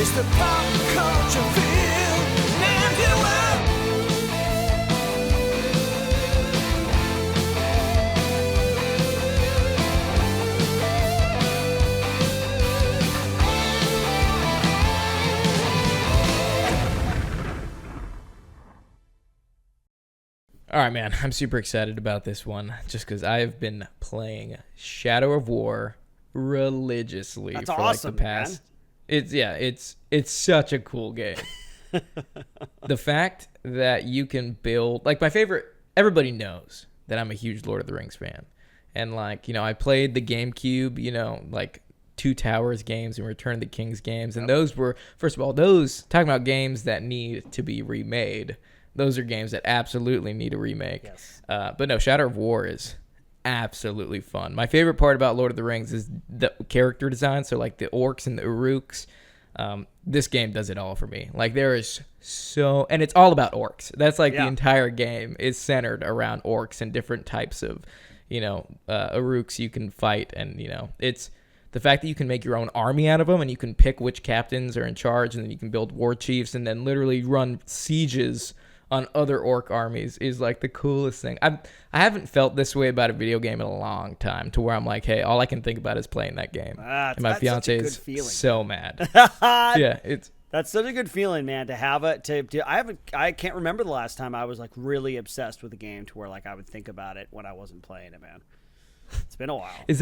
It's the pop culture film nebula. All right, man, I'm super excited about this one just because I have been playing Shadow of War religiously That's for awesome, like the past. It's such a cool game. The fact that you can build like my favorite. Everybody knows that I'm a huge Lord of the Rings fan, and like I played the GameCube, like Two Towers games and Return of the King's games, and those were first of all those talking about games that need to be remade. Those are games that absolutely need a remake. Yes. But no, Shadow of War is absolutely fun. My favorite part about Lord of the Rings is the character design. So like the orcs and the Uruks. This game does it all for me. Like there is and it's all about orcs. That's like the entire game is centered around orcs and different types of, Uruks you can fight. And, it's the fact that you can make your own army out of them and you can pick which captains are in charge and then you can build war chiefs and then literally run sieges on other orc armies is like the coolest thing. I haven't felt this way about a video game in a long time to where I'm like, hey, all I can think about is playing that game. And my fiance is so mad. That's such a good feeling, man, to have it. I can't remember the last time I was like really obsessed with a game to where like I would think about it when I wasn't playing it, man. It's been a while. Is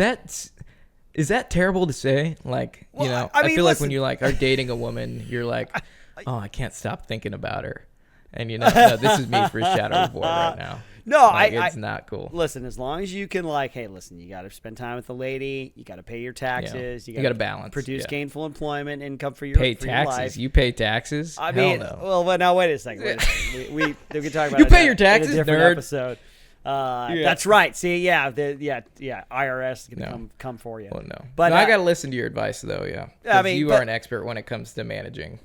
that terrible to say? Like, I feel like when you like are dating a woman, you're like, oh, I can't stop thinking about her. And no, this is me for Shadow of War right now. No, it's not cool. Listen, as long as you can, like, hey, listen, you got to spend time with the lady. You got to pay your taxes. You got to balance. Produce gainful employment income for your taxes. Your life. You pay taxes? I mean, no. well, now wait a second. We can talk about you it pay your taxes, in a different nerd. episode. That's right. See, IRS is gonna come for you. Well, no, but I gotta listen to your advice, though. Yeah, I mean, you are an expert when it comes to managing.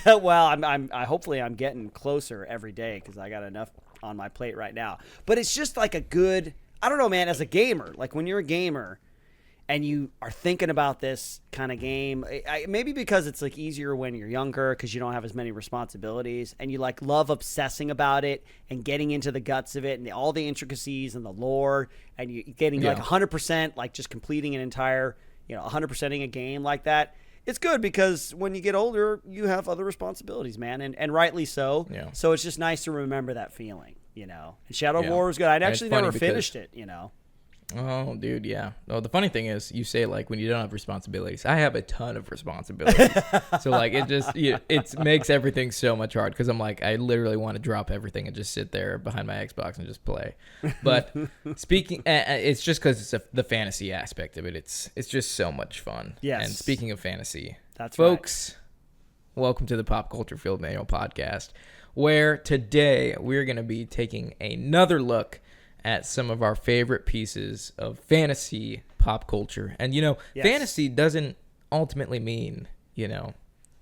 Well, hopefully I'm getting closer every day because I got enough on my plate right now. But it's just like a good. I don't know, man. As a gamer, like when you're a gamer and you are thinking about this kind of game, maybe because it's like easier when you're younger because you don't have as many responsibilities and you like love obsessing about it and getting into the guts of it and all the intricacies and the lore and you getting like 100%, like just completing an entire, 100%ing a game like that. It's good because when you get older, you have other responsibilities, man, and rightly so. Yeah. So it's just nice to remember that feeling, And Shadow of War was good. I'd actually never finished it, Oh, dude, yeah. No, the funny thing is, you say like when you don't have responsibilities. I have a ton of responsibilities, so like it just it makes everything so much hard because I'm like I literally want to drop everything and just sit there behind my Xbox and just play. But speaking, it's just because it's the fantasy aspect of it. It's just so much fun. Yes. And speaking of fantasy, that's folks, welcome to the Pop Culture Field Manual Podcast, where today we're going to be taking another look at some of our favorite pieces of fantasy pop culture. And, fantasy doesn't ultimately mean,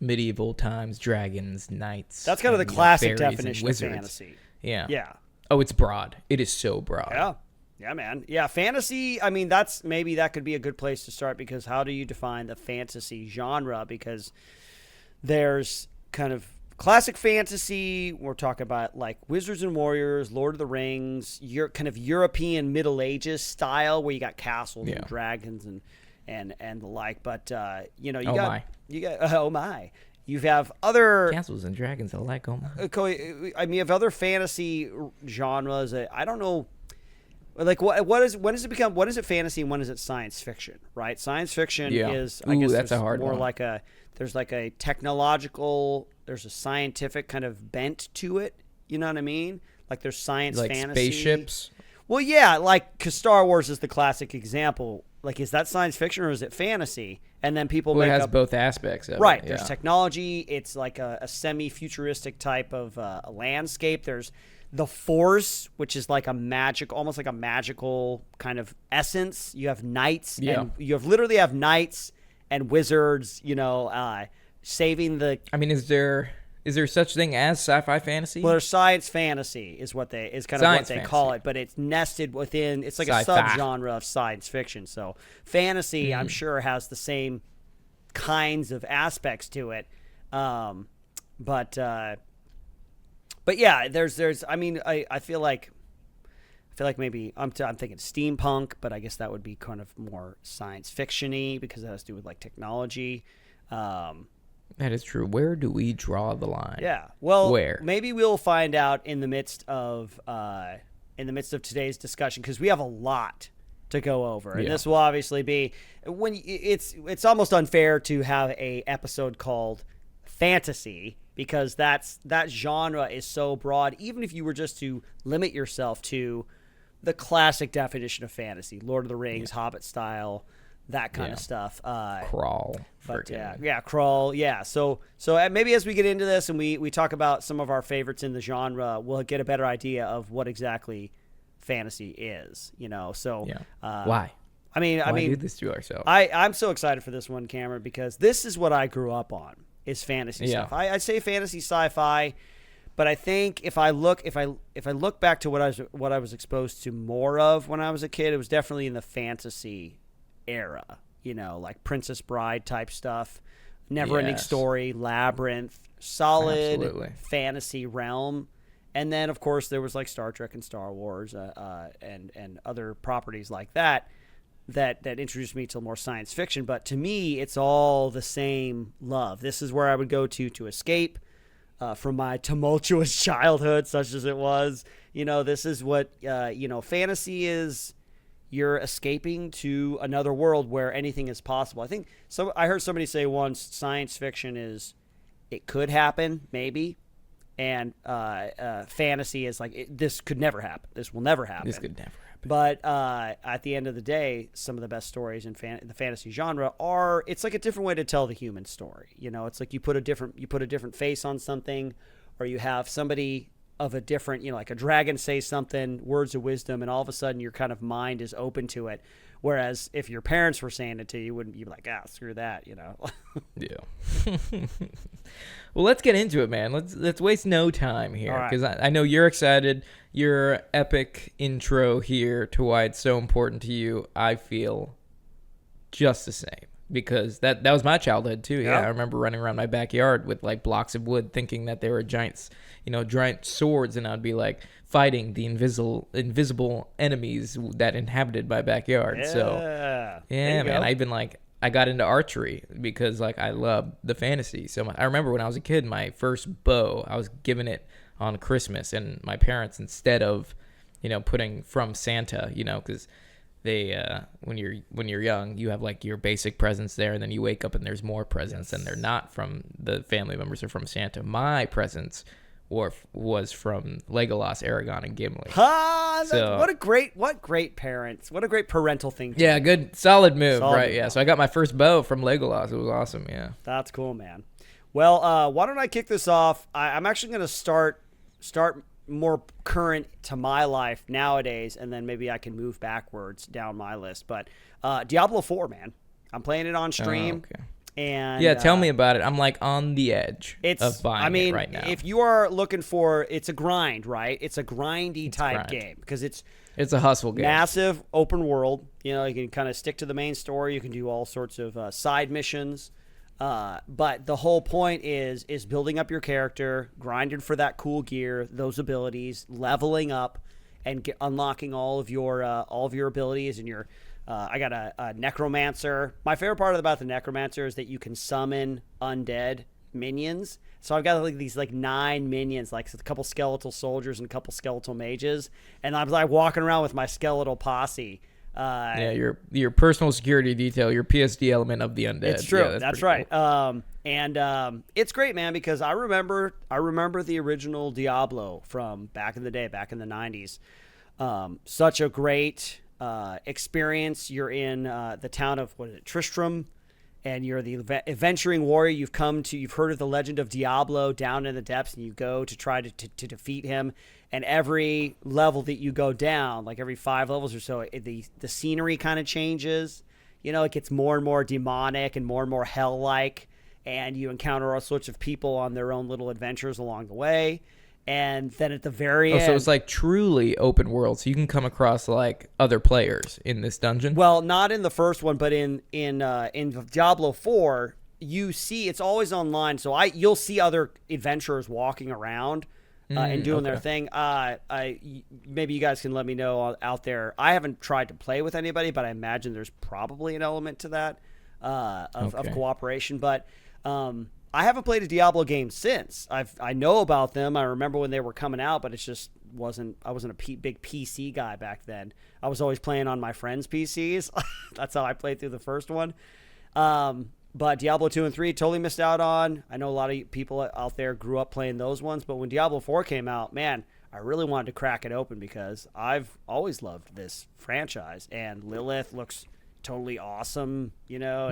medieval times, dragons, knights. That's kind of the classic definition of fantasy. Yeah. Yeah. Oh, it's broad. It is so broad. Yeah. Yeah, man. Yeah, fantasy, I mean, maybe that could be a good place to start because how do you define the fantasy genre? Because there's kind of classic fantasy, we're talking about like Wizards and Warriors, Lord of the Rings, your kind of European Middle Ages style where you got castles and dragons and the like. But you have other castles and dragons alike. Oh my! I mean, you have other fantasy genres. I don't know. Like when does it become? What is it fantasy and when is it science fiction? Right? Science fiction is I guess that's a hard more one. like there's like a technological. There's a scientific kind of bent to it. You know what I mean? Like there's science like fantasy. Spaceships? Well, yeah, like because Star Wars is the classic example. Like, is that science fiction or is it fantasy? And then people make it has up both aspects of right. it. There's technology. It's like a semi-futuristic type of a landscape. There's the Force, which is like almost like a magical kind of essence. You have knights, and you literally have knights and wizards. Saving the. I mean, is there such thing as sci-fi fantasy? Well, there's science fantasy is what they call it, but it's nested within. It's like Sci-fi. a subgenre of science fiction. So fantasy, I'm sure, has the same kinds of aspects to it. But yeah, there's. I mean, I feel like maybe I'm thinking steampunk, but I guess that would be kind of more science fiction-y because that has to do with like technology. That is true. Where do we draw the line? Yeah. Well, where? Maybe we'll find out in the midst of today's discussion because we have a lot to go over, and this will obviously be when it's almost unfair to have a episode called fantasy because that genre is so broad. Even if you were just to limit yourself to the classic definition of fantasy, Lord of the Rings, Hobbit style, that kind of stuff. Crawl. But Crawl. Yeah. So maybe as we get into this and we talk about some of our favorites in the genre, we'll get a better idea of what exactly fantasy is. So why? I mean, do this to ourselves? I'm so excited for this one, Cameron, because this is what I grew up on is fantasy stuff. I say fantasy sci-fi. But I think if I look back to what I was exposed to more of when I was a kid, it was definitely in the fantasy era. Like Princess Bride type stuff, Neverending Story, Labyrinth, solid fantasy realm. And then of course there was like Star Trek and Star Wars, and other properties like that introduced me to more science fiction. But to me, it's all the same love. This is where I would go to escape. From my tumultuous childhood, such as it was, this is what, fantasy is. You're escaping to another world where anything is possible. I think I heard somebody say once, science fiction is, it could happen, maybe. And fantasy is like, this could never happen. This will never happen. This could never happen. But at the end of the day, some of the best stories in the fantasy genre it's like a different way to tell the human story. It's like you put a different face on something, or you have somebody of a different, like a dragon say something, words of wisdom, and all of a sudden your kind of mind is open to it. Whereas if your parents were saying it to you, you'd be like, screw that, Yeah. Well, let's get into it, man. Let's waste no time here because I know you're excited. Your epic intro here to why it's so important to you, I feel just the same because that was my childhood too. Yeah, I remember running around my backyard with like blocks of wood, thinking that they were giant swords, and I'd be like fighting the invisible enemies that inhabited my backyard. Yeah. So yeah, man, I got into archery because like I love the fantasy so much. I remember when I was a kid, my first bow, I was given it on Christmas, and my parents, instead of, putting from Santa, because they when you're young, you have like your basic presents there, and then you wake up and there's more presents, and they're not from the family members or from Santa. My presents was from Legolas, Aragorn, and Gimli. What great parents! What a great parental thing. Yeah, good, solid move, right? Yeah, so I got my first bow from Legolas. It was awesome. Yeah, that's cool, man. Well, why don't I kick this off? I'm actually going to start more current to my life nowadays, and then maybe I can move backwards down my list. But Diablo 4, man, I'm playing it on stream. Okay. And tell me about it. I'm like on the edge of buying it right now. If you are looking for, it's a grind, right? It's a grindy type game because it's a hustle game. Massive open world. You can kind of stick to the main story. You can do all sorts of side missions. But the whole point is building up your character, grinding for that cool gear, those abilities, leveling up, and unlocking all of your abilities and your. I got a necromancer. My favorite part about the necromancer is that you can summon undead minions. So I've got like these 9 minions, like a couple skeletal soldiers and a couple skeletal mages, and I'm like walking around with my skeletal posse. Your personal security detail, your PSD element of the undead. It's true. Yeah, that's right. Cool. It's great, man, because I remember the original Diablo from back in the day, back in the 90s. Such a great experience. You're in the town of Tristram, and you're the adventuring warrior. You've heard of the legend of Diablo down in the depths, and you go to try to defeat him. And every level that you go down, like every 5 levels or so, the scenery kind of changes. It gets more and more demonic and more hell-like, and you encounter all sorts of people on their own little adventures along the way. And then at the very end... so it's like truly open world, so you can come across like other players in this dungeon? Well, not in the first one, but in Diablo 4... you see it's always online, so you'll see other adventurers walking around and doing their thing. Maybe you guys can let me know out there. I haven't tried to play with anybody, but I imagine there's probably an element to that of cooperation. But I haven't played a Diablo game since. I know about them. I remember when they were coming out, but it's just I wasn't a big PC guy back then. I was always playing on my friends' PCs. That's how I played through the first one. But Diablo 2 and 3 totally missed out on. I know a lot of people out there grew up playing those ones, but when Diablo 4 came out, man, I really wanted to crack it open because I've always loved this franchise, and Lilith looks totally awesome, you know,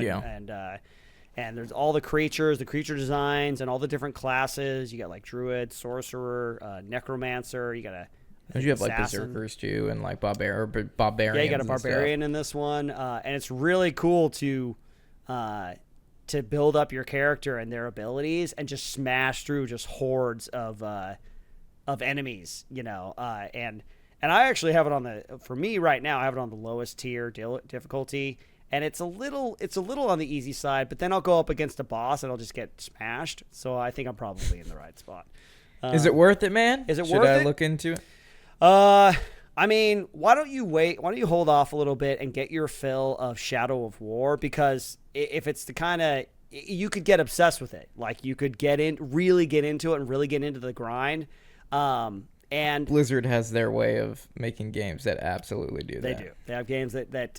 and there's all the creature designs and all the different classes. You got like druid, sorcerer, necromancer. You got you have like berserkers too, and like barbarians. Yeah, you got a barbarian in this one, and it's really cool to build up your character and their abilities and just smash through just hordes of enemies, you know. And I actually have it for me right now, I have it on the lowest tier difficulty. And it's a little on the easy side, but then I'll go up against a boss and I'll just get smashed. So I think I'm probably in the right spot. Is it worth it, man? Is it Should worth I it? look into it? I mean, why don't you wait? Why don't you hold off a little bit and get your fill of Shadow of War? Because if it's the kind of, you could get obsessed with it. Like you could really get into it and really get into the grind. And Blizzard has their way of making games that absolutely do that. They do. They have games that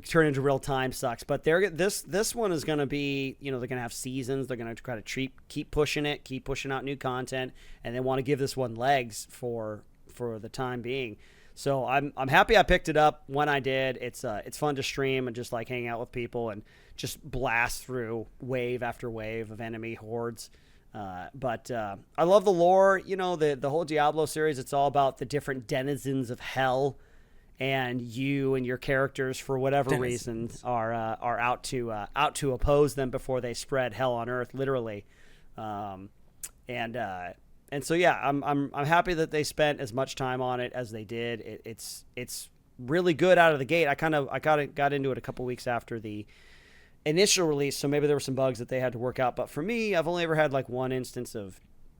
turn into real time sucks. But this one is going to be, you know, they're going to have seasons. They're going to try to keep pushing it, keep pushing out new content, and they want to give this one legs for the time being. So I'm happy I picked it up when I did. It's fun to stream and just like hang out with people and just blast through wave after wave of enemy hordes. But I love the lore. You know, the whole Diablo series. It's all about the different denizens of hell. And you and your characters, for whatever reasons, are out to oppose them before they spread hell on earth, literally. And so yeah, I'm happy that they spent as much time on it as they did. It's really good out of the gate. I got into it a couple weeks after the initial release, so maybe there were some bugs that they had to work out. But for me, I've only ever had like one instance of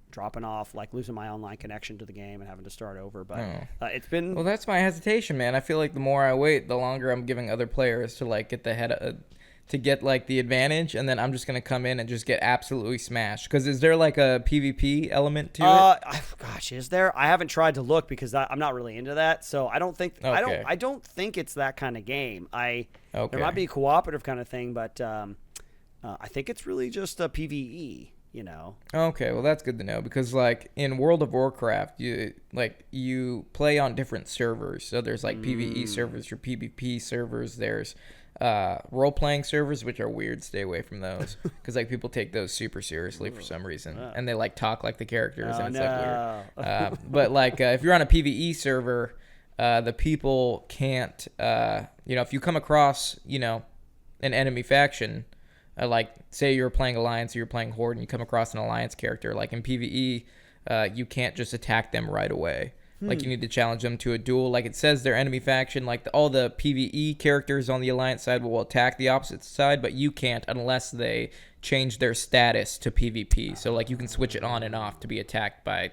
dropping off, like losing my online connection to the game and having to start over. But it's been... Well, that's my hesitation, man. I feel like the more I wait, the longer I'm giving other players to like get the head to get like the advantage, and then I'm just gonna come in and just get absolutely smashed. Because is there like a PvP element to it? Gosh, is there? I haven't tried to look because I'm not really into that. So I don't think I don't think it's that kind of game. There might be a cooperative kind of thing, but I think it's really just a PvE. You know. Okay, well that's good to know, because like in World of Warcraft, you play on different servers. So there's like PvE servers or PvP servers. There's role playing servers, which are weird. Stay away from those because like people take those super seriously for some reason, and they like talk like the characters, and it's like weird. But like if you're on a PvE server, the people can't. If you come across an enemy faction. Like, say you're playing Alliance or you're playing Horde and you come across an Alliance character. Like, in PvE, you can't just attack them right away. Like, you need to challenge them to a duel. Like, it says their enemy faction. Like, all the PvE characters on the Alliance side will attack the opposite side, but you can't unless they change their status to PvP. So, like, you can switch it on and off to be attacked by,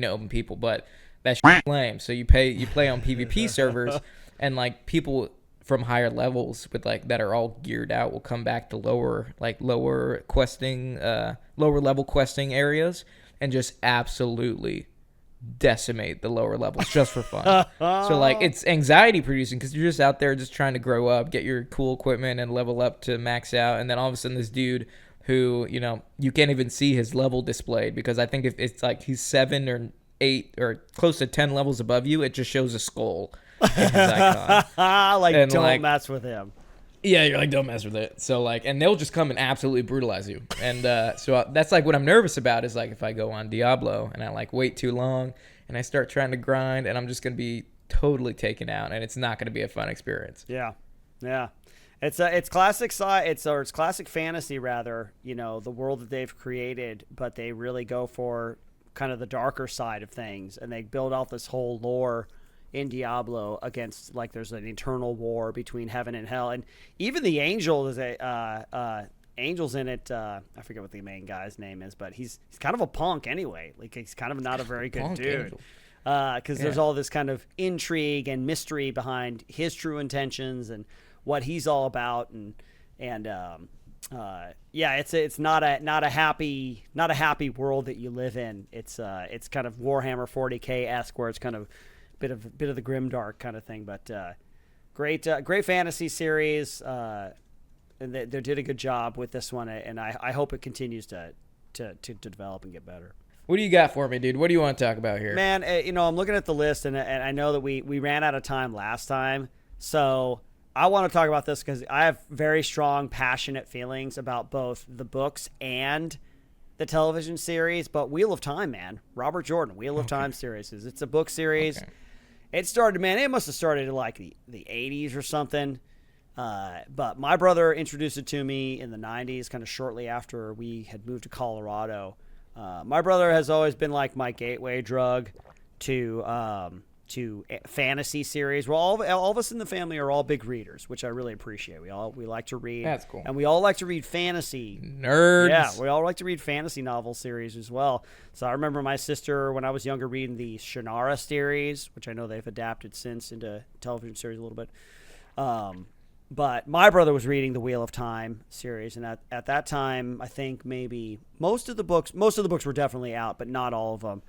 open people. But that's lame. So, you play on PvP servers, and, like, people from higher levels with like that are all geared out will come back to lower level questing areas and just absolutely decimate the lower levels just for fun. So like it's anxiety producing because you're just out there just trying to grow up, get your cool equipment and level up to max out, and then all of a sudden this dude who you can't even see his level displayed, because I think if it's like he's 7 or 8 or close to 10 levels above you, it just shows a skull. Don't mess with him. Yeah, you're like, don't mess with it. So like, and they'll just come and absolutely brutalize you. And so that's like what I'm nervous about is like if I go on Diablo and I like wait too long and I start trying to grind and I'm just gonna be totally taken out and it's not gonna be a fun experience. Yeah. It's classic it's classic fantasy rather. The world that they've created, but they really go for kind of the darker side of things and they build out this whole lore in Diablo against, like, there's an eternal war between heaven and hell, and even the angel is Angel's in it. I forget what the main guy's name is, but he's kind of a punk anyway. Like, he's kind of not a very good Punk dude. Angel. Because there's all this kind of intrigue and mystery behind his true intentions and what he's all about, and it's not a happy world that you live in. It's kind of Warhammer 40K-esque, where it's kind of bit of the grimdark kind of thing. But great fantasy series. And they did a good job with this one, and I hope it continues to develop and get better. What do you got for me, dude? What do you want to talk about here? Man, I'm looking at the list, and I know that we ran out of time last time, so I want to talk about this because I have very strong, passionate feelings about both the books and the television series. But Wheel of Time, man, Robert Jordan, Wheel of Time series. It's a book series. Okay. It must have started in like the 80s or something. But my brother introduced it to me in the 90s, kind of shortly after we had moved to Colorado. My brother has always been like my gateway drug to fantasy series. Well, all of us in the family are all big readers, which I really appreciate. We like to read. That's cool. And we all like to read fantasy. Nerds. Yeah, we all like to read fantasy novel series as well. So I remember my sister, when I was younger, reading the Shannara series, which I know they've adapted since into television series a little bit. But my brother was reading the Wheel of Time series, and at that time, I think maybe most of the books were definitely out, but not all of them.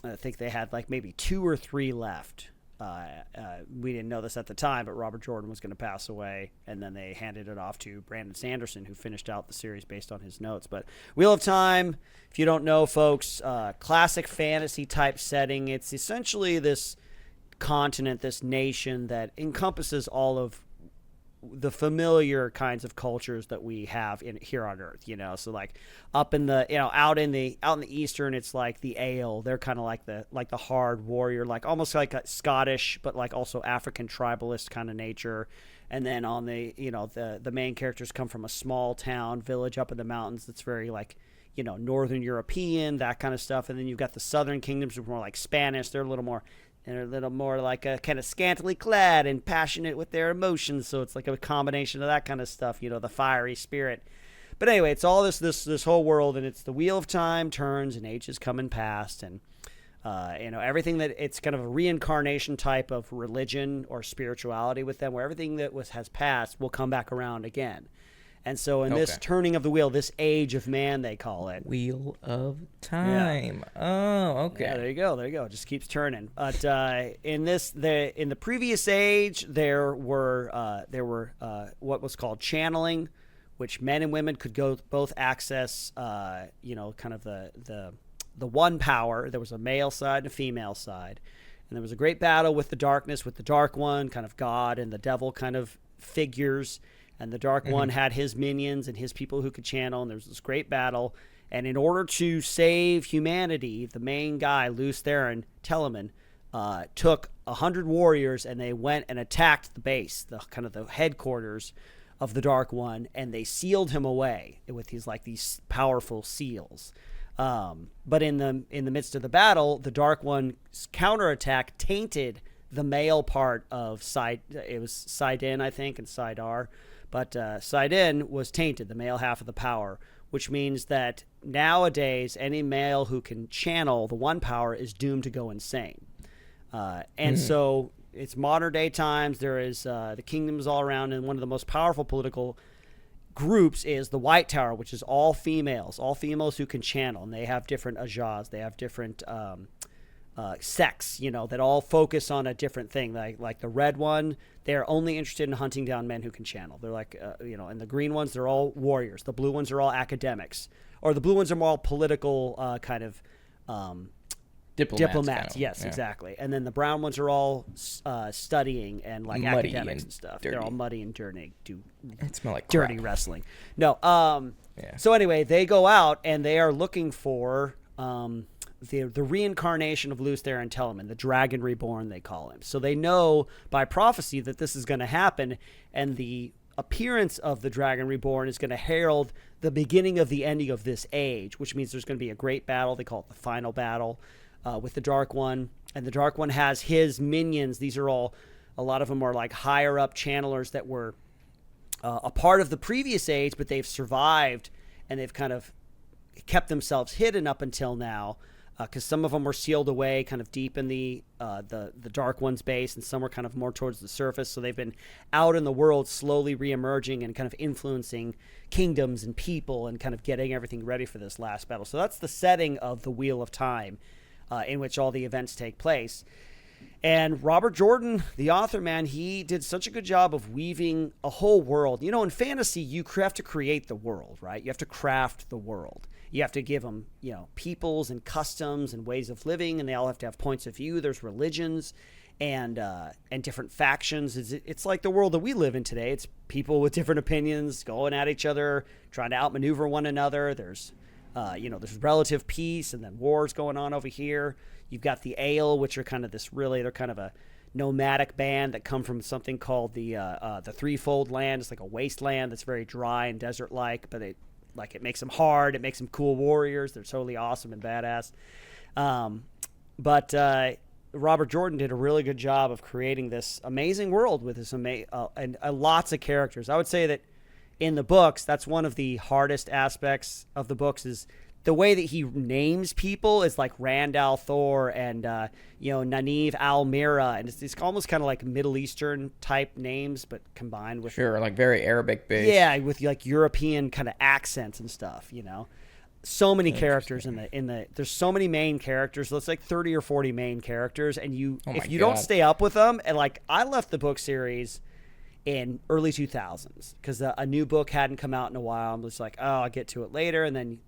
I think they had like maybe 2 or 3 left. We didn't know this at the time, but Robert Jordan was going to pass away, and then they handed it off to Brandon Sanderson, who finished out the series based on his notes. But Wheel of Time, if you don't know, folks, classic fantasy type setting. It's essentially this continent, this nation that encompasses all of the familiar kinds of cultures that we have here on Earth, so like up in the, out in the Eastern, it's like the Ale. They're kind of like the hard warrior, like almost like a Scottish, but like also African tribalist kind of nature. And then on the, the main characters come from a small town village up in the mountains. That's very like, Northern European, that kind of stuff. And then you've got the Southern kingdoms, which are more like Spanish. They're a little more like a kind of scantily clad and passionate with their emotions. So it's like a combination of that kind of stuff, the fiery spirit. But anyway, it's all this whole world, and it's the Wheel of Time turns and ages come and past, and everything that it's kind of a reincarnation type of religion or spirituality with them, where everything that has passed will come back around again. And so in this turning of the wheel, this age of man, they call it. Wheel of Time. Yeah. Oh, okay. Yeah, there you go. It just keeps turning. But in the previous age, there were what was called channeling, which men and women could both access, kind of the one power. There was a male side and a female side. And there was a great battle with the darkness, with the Dark One, kind of God and the devil kind of figures. And the Dark One had his minions and his people who could channel, and there was this great battle. And in order to save humanity, the main guy, Lews Therin Telemann, took 100 warriors, and they went and attacked the base, the kind of the headquarters of the Dark One, and they sealed him away with these powerful seals. But in the midst of the battle, the Dark One's counterattack tainted the male part of it was Sidin, I think, and Sidar. But Sidin was tainted, the male half of the power, which means that nowadays any male who can channel the one power is doomed to go insane. So it's modern day times. There is the kingdoms all around, and one of the most powerful political groups is the White Tower, which is all females who can channel, and they have different ajahs. They have different sects, that all focus on a different thing. Like the red one, they're only interested in hunting down men who can channel. They're like, and the green ones, they're all warriors. The blue ones are all academics, or the blue ones are more political kind of diplomats. Kind of, yes, exactly. And then the brown ones are all studying and like muddy academics and stuff. Dirty. They're all muddy and dirty. It smell like dirty crap. Wrestling. No. So anyway, they go out and they are looking for the reincarnation of Lews Therin Telemann, the Dragon Reborn, they call him. So they know by prophecy that this is going to happen, and the appearance of the Dragon Reborn is going to herald the beginning of the ending of this age, which means there's going to be a great battle. They call it the final battle with the Dark One. the Dark One has his minions. These are all, a lot of them are like higher up channelers that were a part of the previous age, but they've survived and they've kind of kept themselves hidden up until now, because some of them were sealed away kind of deep in the Dark One's base, and some were kind of more towards the surface. So they've been out in the world slowly reemerging and kind of influencing kingdoms and people and kind of getting everything ready for this last battle. So that's the setting of the Wheel of Time, in which all the events take place. And Robert Jordan, the author, man, he did such a good job of weaving a whole world. You know, in fantasy, you have to create the world, right? You have to craft the world. You have to give them, you know, peoples and customs and ways of living, and they all have to have points of view. There's religions and different factions. It's like the world that we live in today. It's people with different opinions going at each other, trying to outmaneuver one another. There's there's relative peace, and then wars going on over here. You've got the Ale, which are kind of they're kind of a nomadic band that come from something called the Threefold Land. It's like a wasteland that's very dry and desert-like, but it makes them hard. It makes them cool warriors. They're totally awesome and badass. But Robert Jordan did a really good job of creating this amazing world with this and lots of characters. I would say that in the books, that's one of the hardest aspects of the books, is the way that he names people is like Randall Thor and Nynaeve Almira, and it's almost kind of like Middle Eastern type names, but combined with like very Arabic based. Yeah, with like European kind of accents and stuff. You know, so many characters in the. There's so many main characters. So it's like 30 or 40 main characters, and if you don't stay up with them, and like I left the book series in early 2000s because a new book hadn't come out in a while. I'm just like, oh, I'll get to it later, and then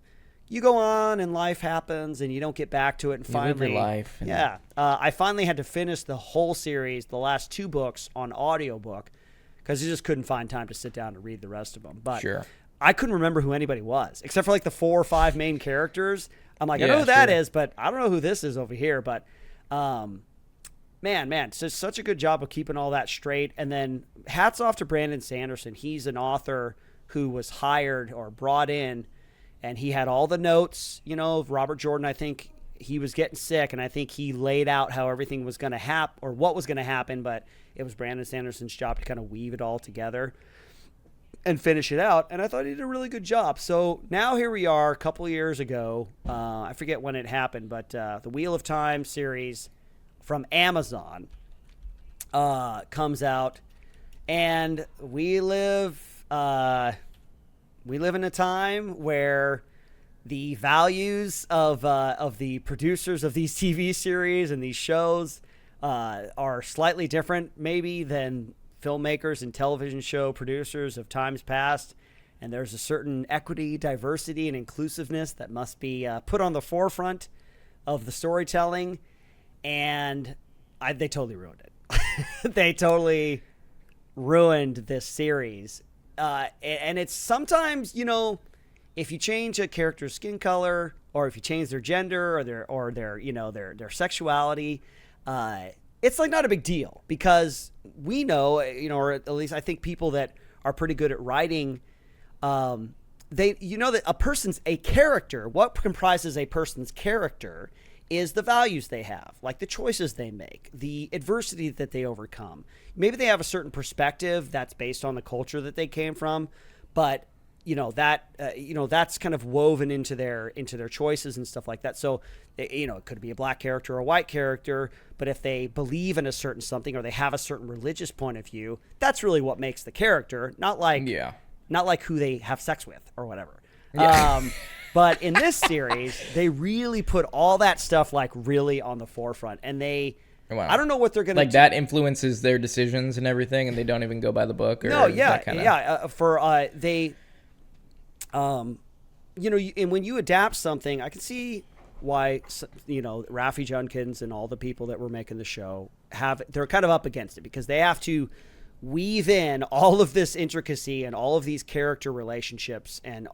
you go on and life happens and you don't get back to it. And finally, live your life. I finally had to finish the whole series, the last 2 books, on audiobook because I just couldn't find time to sit down and read the rest of them. But sure. I couldn't remember who anybody was except for like the 4 or 5 main characters. I'm like, I know who that is, but I don't know who this is over here. But man, so such a good job of keeping all that straight. And then hats off to Brandon Sanderson. He's an author who was hired or brought in, and he had all the notes, of Robert Jordan. I think he was getting sick, and I think he laid out how everything was going to happen or what was going to happen, but it was Brandon Sanderson's job to kind of weave it all together and finish it out. And I thought he did a really good job. So now here we are a couple years ago. I forget when it happened, but the Wheel of Time series from Amazon comes out, and we live in a time where the values of the producers of these TV series and these shows are slightly different maybe than filmmakers and television show producers of times past. And there's a certain equity, diversity, and inclusiveness that must be put on the forefront of the storytelling. And they totally ruined it. They totally ruined this series. And it's sometimes, if you change a character's skin color, or if you change their gender or their sexuality, it's like not a big deal, because we know, or at least I think people that are pretty good at writing, that a character, what comprises a person's character is the values they have, like the choices they make, the adversity that they overcome. Maybe they have a certain perspective that's based on the culture that they came from, but that's kind of woven into their choices and stuff like that. So, it could be a black character or a white character, but if they believe in a certain something or they have a certain religious point of view, that's really what makes the character, not like who they have sex with or whatever. Yeah. But in this series, they really put all that stuff like really on the forefront, and wow. I don't know what they're going to do. That influences their decisions and everything, and they don't even go by the book? Or no, yeah. And when you adapt something, I can see why, Rafi Junkins and all the people that were making the show they're kind of up against it, because they have to weave in all of this intricacy and all of these character relationships and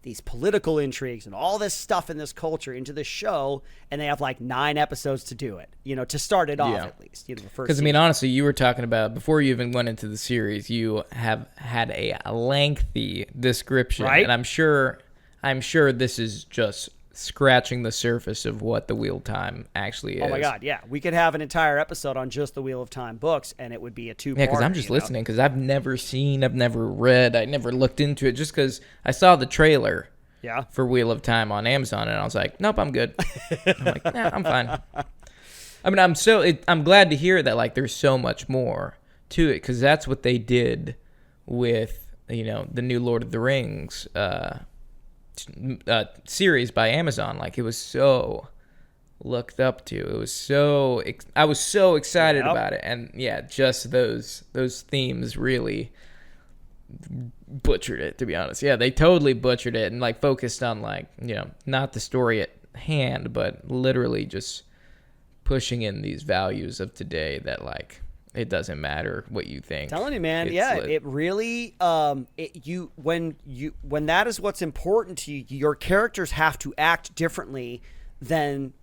these political intrigues and all this stuff in this culture into the show, and they have like 9 episodes to do it, to start it off at least. Because honestly, you were talking about, before you even went into the series, you have had a lengthy description, right? And I'm sure this is just scratching the surface of what the Wheel of Time actually is. Oh my God, yeah. We could have an entire episode on just the Wheel of Time books, and it would be a two-part. Yeah, because I'm just listening, because I've never read, I never looked into it, just because I saw the trailer for Wheel of Time on Amazon, and I was like, nope, I'm good. I'm like, nah, I'm fine. I mean, I'm glad to hear that, like, there's so much more to it, because that's what they did with, the new Lord of the Rings series by Amazon. Like, it was so looked up to. It was I was so excited about it, and yeah, just those themes really butchered it, to be honest. Yeah, they totally butchered it, and like focused on like not the story at hand, but literally just pushing in these values of today that like it doesn't matter what you think. Telling you, man, it really when that is what's important to you, your characters have to act differently than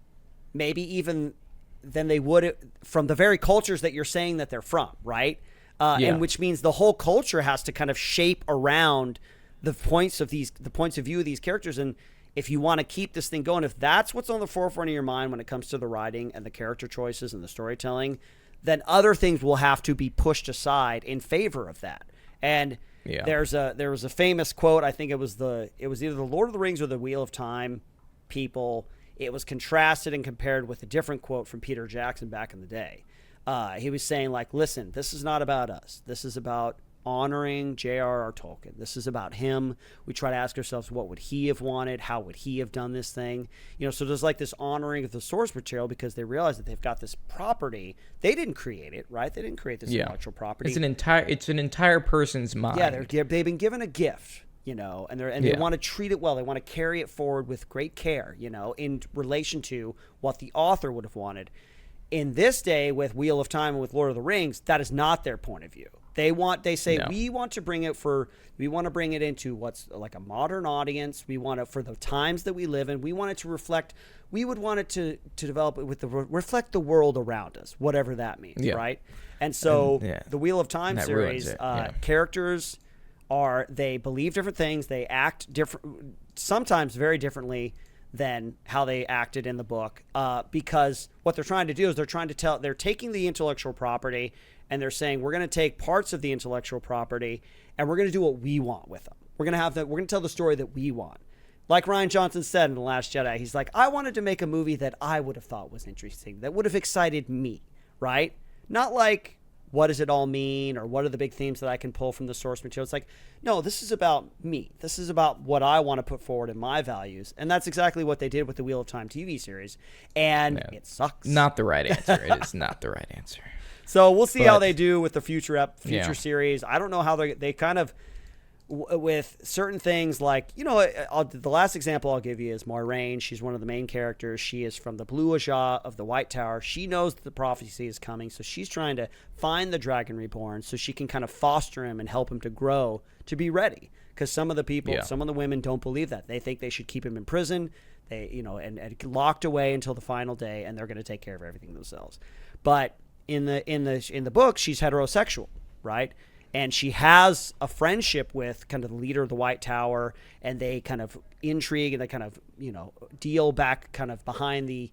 maybe even than they would from the very cultures that you're saying that they're from, right? And which means the whole culture has to kind of shape around the points of view of these characters. And if you want to keep this thing going, if that's what's on the forefront of your mind when it comes to the writing and the character choices and the storytelling, then other things will have to be pushed aside in favor of that. And there was a famous quote. I think it was either the Lord of the Rings or the Wheel of Time people. It was contrasted and compared with a different quote from Peter Jackson back in the day. He was saying, like, listen, this is not about us. This is about honoring J.R.R. Tolkien. This is about him. We try to ask ourselves, what would he have wanted? How would he have done this thing? So there's like this honoring of the source material because they realize that they've got this property. They didn't create it, right? They didn't create this intellectual property. It's an entire person's mind. Yeah, they've been given a gift, and they want to treat it well. They want to carry it forward with great care, in relation to what the author would have wanted. In this day with Wheel of Time and with Lord of the Rings, that is not their point of view. We want to bring it into what's like a modern audience. We want it for the times that we live in. We want it to reflect, we would want it to develop it reflect the world around us, whatever that means. Right. And so the Wheel of Time series, characters they believe different things. They act different, sometimes very differently than how they acted in the book, because what they're trying to do is they're taking the intellectual property and they're saying, we're going to take parts of the intellectual property and we're going to do what we want with them. We're going to tell the story that we want. Like Rian Johnson said in The Last Jedi, he's like, I wanted to make a movie that I would have thought was interesting, that would have excited me, right? Not like, what does it all mean, or what are the big themes that I can pull from the source material? It's like, no, this is about me. This is about what I want to put forward in my values. And that's exactly what they did with the Wheel of Time TV series. And it sucks. Not the right answer. It is not the right answer. So we'll see how they do with the future series. I don't know how they kind of, with certain things like, the last example I'll give you is Moiraine. She's one of the main characters. She is from the Blue Ajah of the White Tower. She knows that the prophecy is coming, so she's trying to find the Dragon Reborn so she can kind of foster him and help him to grow to be ready. Because some of the people, some of the women don't believe that. They think they should keep him in prison, and locked away until the final day, and they're going to take care of everything themselves. But in the book, she's heterosexual, right? And she has a friendship with kind of the leader of the White Tower, and they kind of intrigue and they kind of, deal back kind of behind the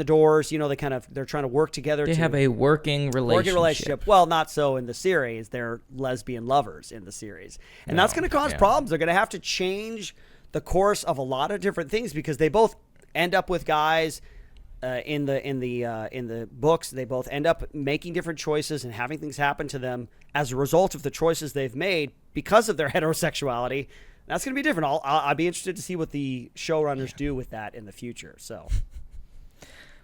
doors. They're trying to work together. They have a working relationship. Well, not so in the series. They're lesbian lovers in the series. And that's going to cause problems. They're going to have to change the course of a lot of different things because they both end up with guys. In the books, they both end up making different choices and having things happen to them as a result of the choices they've made because of their heterosexuality. That's going to be different. I'll be interested to see what the showrunners do with that in the future. So,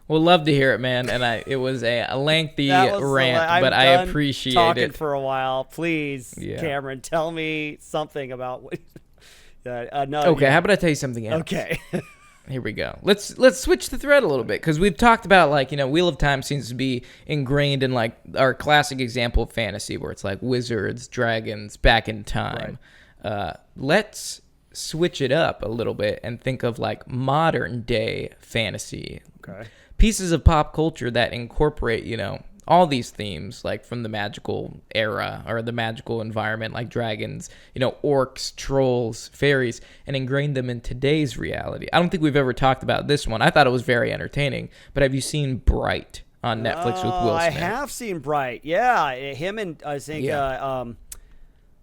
we'll love to hear it, man. And it was a lengthy rant, but I appreciate talking it. For a while, please, Cameron, tell me something about what. Okay, how about I tell you something else? Okay. Here we go. Let's switch the thread a little bit because we've talked about Wheel of Time seems to be ingrained in our classic example of fantasy where it's like wizards, dragons, back in time. Right. Let's switch it up a little bit and think of modern day fantasy. Okay. Pieces of pop culture that incorporate all these themes, like from the magical era or the magical environment, like dragons, orcs, trolls, fairies, and ingrained them in today's reality. I don't think we've ever talked about this one. I thought it was very entertaining, but have you seen Bright on Netflix with Will Smith? I have seen Bright. Yeah, him and I think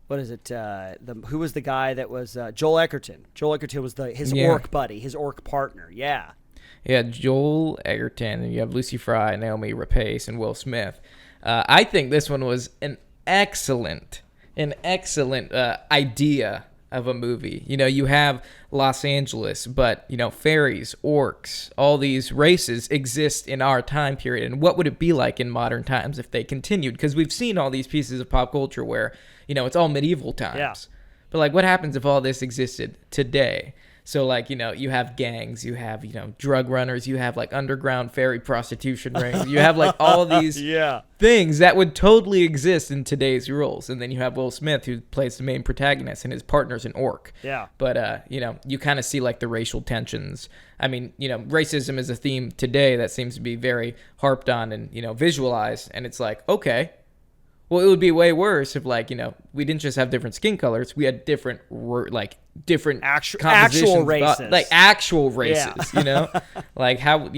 what is it? Who was the guy that was Joel Edgerton? Joel Edgerton was his orc buddy, his orc partner. Yeah. Yeah, Joel Edgerton, and you have Lucy Fry, Naomi Rapace, and Will Smith. I think this one was an excellent idea of a movie. You have Los Angeles, but, fairies, orcs, all these races exist in our time period. And what would it be like in modern times if they continued? Because we've seen all these pieces of pop culture where, it's all medieval times. Yeah. But, like, what happens if all this existed today? So, like, you have gangs, you have, drug runners, you have, like, underground fairy prostitution rings. You have, like, all these things that would totally exist in today's rules. And then you have Will Smith, who plays the main protagonist, and his partner's an orc. Yeah. But, you kind of see, like, the racial tensions. I mean, racism is a theme today that seems to be very harped on and, visualized. And it's like, okay. Well, it would be way worse if, like, we didn't just have different skin colors. We had different actual races. Like, actual races, Like, how,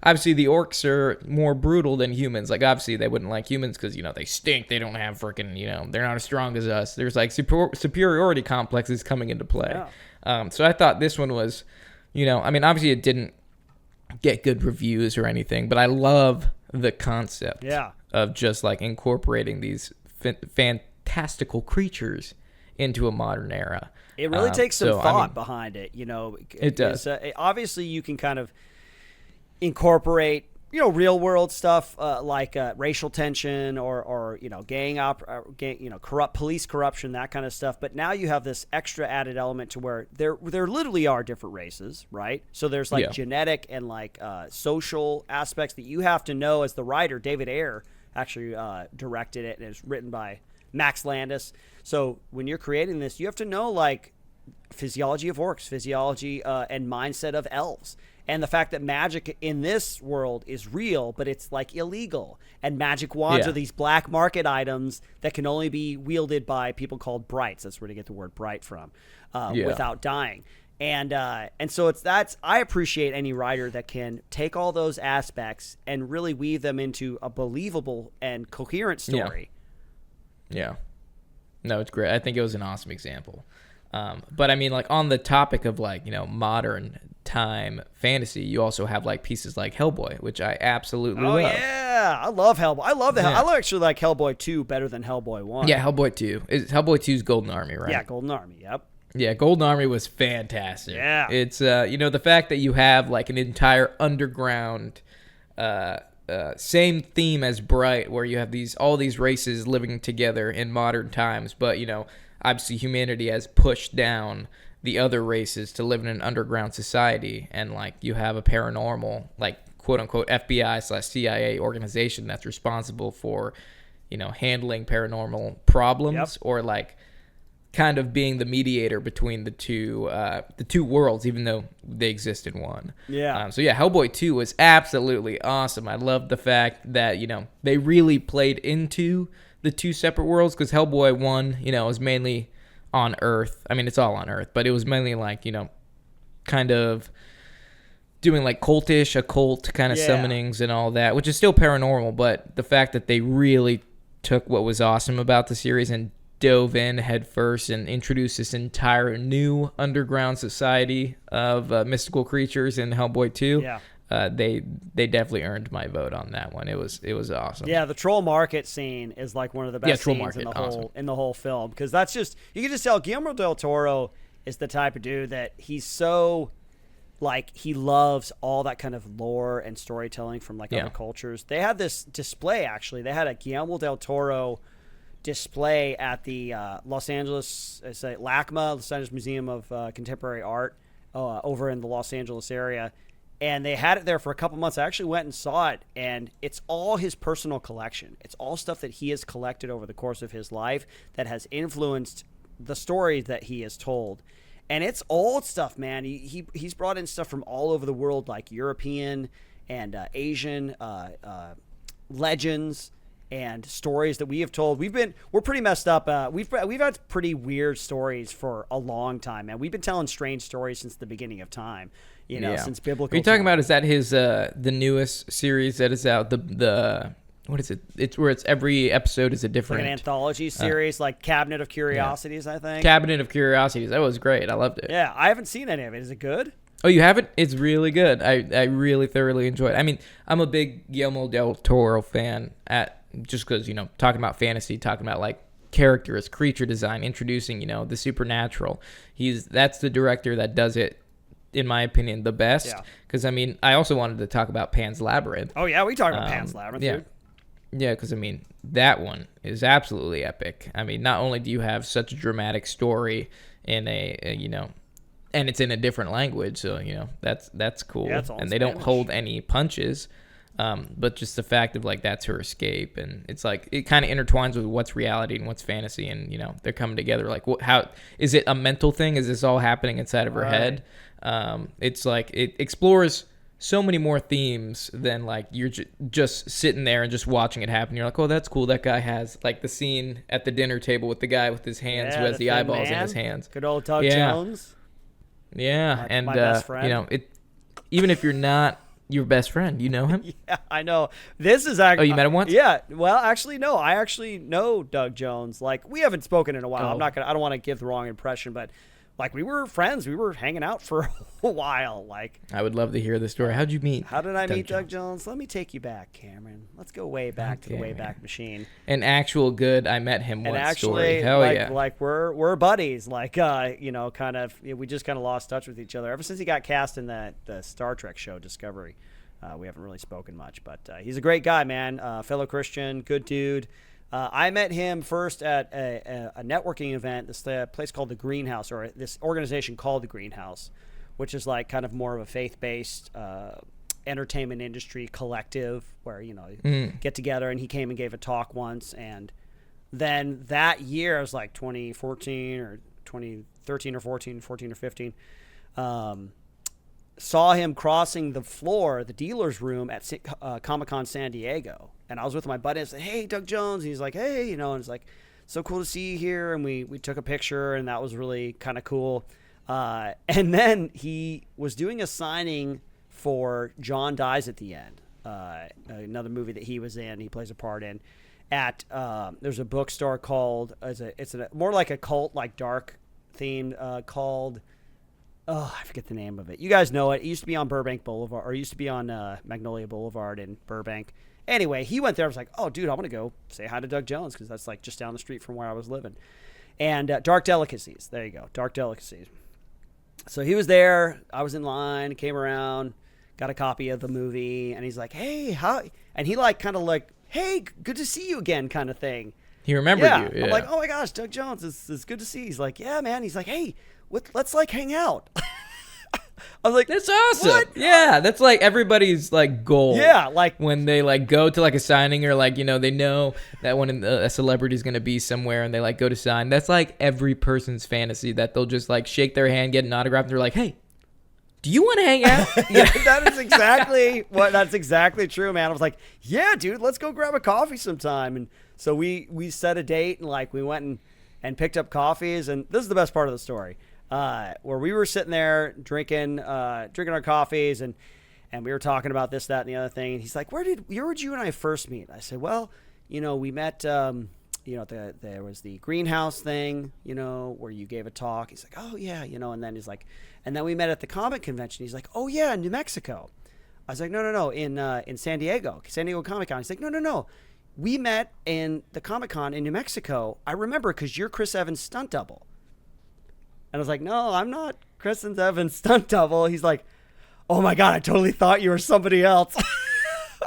obviously the orcs are more brutal than humans. Like, obviously they wouldn't like humans because, they stink. They don't have freaking, they're not as strong as us. There's, like, superiority complexes coming into play. Yeah. So I thought this one was, obviously it didn't get good reviews or anything, but I love the concept. Yeah. Of just like incorporating these fantastical creatures into a modern era. It really takes some thought behind it, It does. Obviously, you can kind of incorporate, real world stuff like racial tension or gang corrupt police corruption, that kind of stuff. But now you have this extra added element to where there literally are different races, right? So there's like genetic and like social aspects that you have to know as the writer. David Ayer actually directed it, and it's written by Max Landis. So when you're creating this, you have to know like physiology of orcs, physiology and mindset of elves. And the fact that magic in this world is real, but it's like illegal. And magic wands are these black market items that can only be wielded by people called brights. That's where they get the word bright from, without dying. And so I appreciate any writer that can take all those aspects and really weave them into a believable and coherent story. Yeah. No, it's great. I think it was an awesome example. But I mean, like on the topic of like, modern time fantasy, you also have like pieces like Hellboy, which I absolutely love. Yeah, I love Hellboy. I love I actually like Hellboy 2 better than Hellboy 1. Yeah, Hellboy 2. Hellboy 2's Golden Army, right? Yeah, Golden Army, yep. Yeah, Golden Army was fantastic. Yeah. It's, the fact that you have like an entire underground, same theme as Bright, where you have all these races living together in modern times, but, obviously humanity has pushed down the other races to live in an underground society, and like you have a paranormal, like quote unquote FBI/CIA organization that's responsible for, handling paranormal problems or like kind of being the mediator between the two worlds, even though they exist in one. Yeah. So yeah, Hellboy 2 was absolutely awesome. I love the fact that, they really played into the two separate worlds, because Hellboy 1, was mainly on Earth. I mean, it's all on Earth, but it was mainly like, kind of doing like cultish, occult kind of summonings and all that, which is still paranormal, but the fact that they really took what was awesome about the series and dove in head first and introduced this entire new underground society of mystical creatures in Hellboy 2. Yeah. They definitely earned my vote on that one. It was awesome. Yeah, the troll market scene is like one of the best scenes in the whole film, because that's just, you can just tell Guillermo del Toro is the type of dude that he's so like, he loves all that kind of lore and storytelling from like other cultures. They had this display, actually. They had a Guillermo del Toro display at the Los Angeles LACMA, Los Angeles Museum of Contemporary Art, over in the Los Angeles area. And they had it there for a couple months. I actually went and saw it, and it's all his personal collection. It's all stuff that he has collected over the course of his life that has influenced the stories that he has told. And it's old stuff, man. He's brought in stuff from all over the world, like European and Asian, legends and stories that we have told. We're pretty messed up. We've had pretty weird stories for a long time, man. We've been telling strange stories since the beginning of time. Since biblical. Are you talking time. about? Is that his the newest series that is out? The what is it? It's where it's every episode is a different Like an anthology series, like Cabinet of Curiosities, I think. Cabinet of Curiosities. That was great. I loved it. Yeah, I haven't seen any of it. Is it good? Oh, you haven't? It's really good. I really thoroughly enjoyed it. I mean, I'm a big Guillermo del Toro fan just because, talking about fantasy, talking about like characters, creature design, introducing, the supernatural. That's the director that does it, in my opinion, the best. Yeah. Because, I also wanted to talk about Pan's Labyrinth. Oh, yeah, we talked about Pan's Labyrinth, yeah. dude. Yeah, because, that one is absolutely epic. Not only do you have such a dramatic story in and it's in a different language, so, that's cool. Yeah, it's all in and they don't Spanish. hold any punches, but just the fact of, like, that's her escape, and it's, like, it kind of intertwines with what's reality and what's fantasy, and, they're coming together. Like, how is it a mental thing? Is this all happening inside of her head? It's, like, it explores so many more themes than like you're just sitting there and just watching it happen. You're like, oh, that's cool. That guy has like the scene at the dinner table with the guy with his hands who has the eyeballs in his hands. Good old Doug Jones. Yeah, and my best friend. Even if you're not your best friend, you know him. Yeah, I know. This is actually. Oh, you met him once? Yeah. Well, actually, no. I actually know Doug Jones. Like, we haven't spoken in a while. Oh. I don't want to give the wrong impression, but like we were friends. We were hanging out for a while. Like, I would love to hear the story. How'd you meet? How did I meet Doug Jones? Let me take you back, Cameron. Let's go way back to the Wayback Machine. An actual good I met him once Actually, story. Hell yeah. Like we're buddies. Like kind of we just kind of lost touch with each other ever since he got cast in the Star Trek show Discovery. We haven't really spoken much, but he's a great guy, man. Fellow Christian, good dude. I met him first at a networking event, this place called the Greenhouse, or this organization called the Greenhouse, which is like kind of more of a faith-based entertainment industry collective where, get together, and he came and gave a talk once. And then that year, it was like 2014 or 2013 or 14 or 15, saw him crossing the floor, the dealer's room at Comic-Con San Diego. And I was with my buddy and said, hey, Doug Jones. And he's like, hey, and it's like, so cool to see you here. And we took a picture, and that was really kind of cool. And then he was doing a signing for John Dies at the End, another movie that he was in, he plays a part in, at there's a bookstore called, it's more like a cult, like dark themed, called, I forget the name of it. You guys know it. It used to be on Burbank Boulevard, or it used to be on Magnolia Boulevard in Burbank. Anyway, he went there. I was like, oh, dude, I want to go say hi to Doug Jones, because that's like just down the street from where I was living. And Dark Delicacies. There you go. Dark Delicacies. So he was there. I was in line, came around, got a copy of the movie, and he's like, hey, how? And he like kind of like, hey, good to see you again kind of thing. He remembered you. Yeah. I'm like, oh my gosh, Doug Jones, it's good to see you. He's like, yeah, man. He's like, hey, let's like hang out. I was like, that's awesome. What? Yeah, that's like everybody's like goal. Yeah, like when they like go to like a signing, or like, they know that when a celebrity's going to be somewhere and they like go to sign. That's like every person's fantasy, that they'll just like shake their hand, get an autograph, and they're like, hey, do you want to hang out? Yeah, that's exactly true, man. I was like, yeah, dude, let's go grab a coffee sometime. And so we set a date, and like we went and picked up coffees. And this is the best part of the story. Where we were sitting there drinking our coffees, and we were talking about this, that, and the other thing. And he's like, where did you and I first meet? I said, well, we met, there was the Greenhouse thing, where you gave a talk. He's like, oh yeah, and then he's like, and then we met at the comic convention. He's like, oh yeah, in New Mexico. I was like, no, in San Diego Comic-Con. He's like, no. We met in the Comic-Con in New Mexico. I remember, because you're Chris Evans' stunt double. And I was like, no, I'm not Chris Evans' stunt double. He's like, oh my God, I totally thought you were somebody else.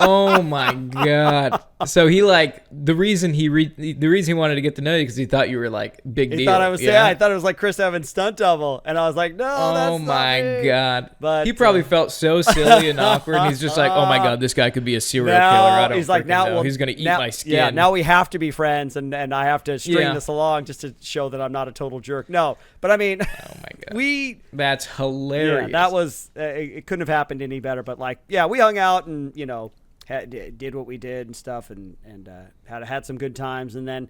Oh my God. So he like, the reason he wanted to get to know you, because he thought you were like big deal. He thought I was, yeah, I thought it was like Chris Evans' stunt double. And I was like, no, that's oh my not me. God. But he probably felt so silly and awkward, and he's just like, oh my God, this guy could be a serial killer. I don't he's like, now know. He's going to eat my skin. Yeah, now we have to be friends, and I have to string Yeah. this along just to show that I'm not a total jerk. No, but I mean, Oh my God. That's hilarious. yeah, that was, it couldn't have happened any better. But like, yeah, we hung out, and did what we did and stuff, and had some good times. And then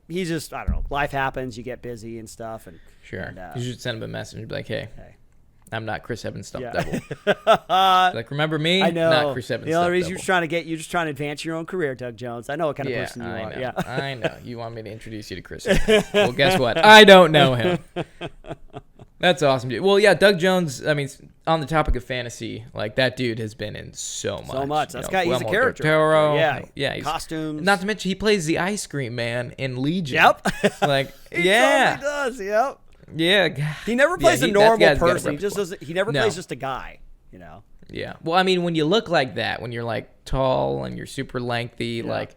he's just, I don't know, life happens, you get busy and stuff. And Sure. and, You should send him a message and be like, hey. I'm not Chris Evans stuffed Yeah. double. Like, remember me? I know. Not Chris Evans The only stuffed reason double. you're just trying to advance your own career, Doug Jones. I know what kind of person you I are. know. Yeah. I know. You want me to introduce you to Chris Evans. Well, guess what? I don't know him. That's awesome, dude. Well, yeah, Doug Jones, I mean, on the topic of fantasy, like, that dude has been in so much. So much. You That's know, he's a Guillermo character. del Toro. Yeah. He's, Costumes. Not to mention, he plays the ice cream man in Legion. Yep. Like, He yeah. totally does. Yep. Yeah. He never plays a that normal guy's got a person. He just repertoire. doesn't. He never No. plays just a guy. You know. Yeah. Well, I mean, when you look like that, when you're, like, tall and you're super lengthy, like,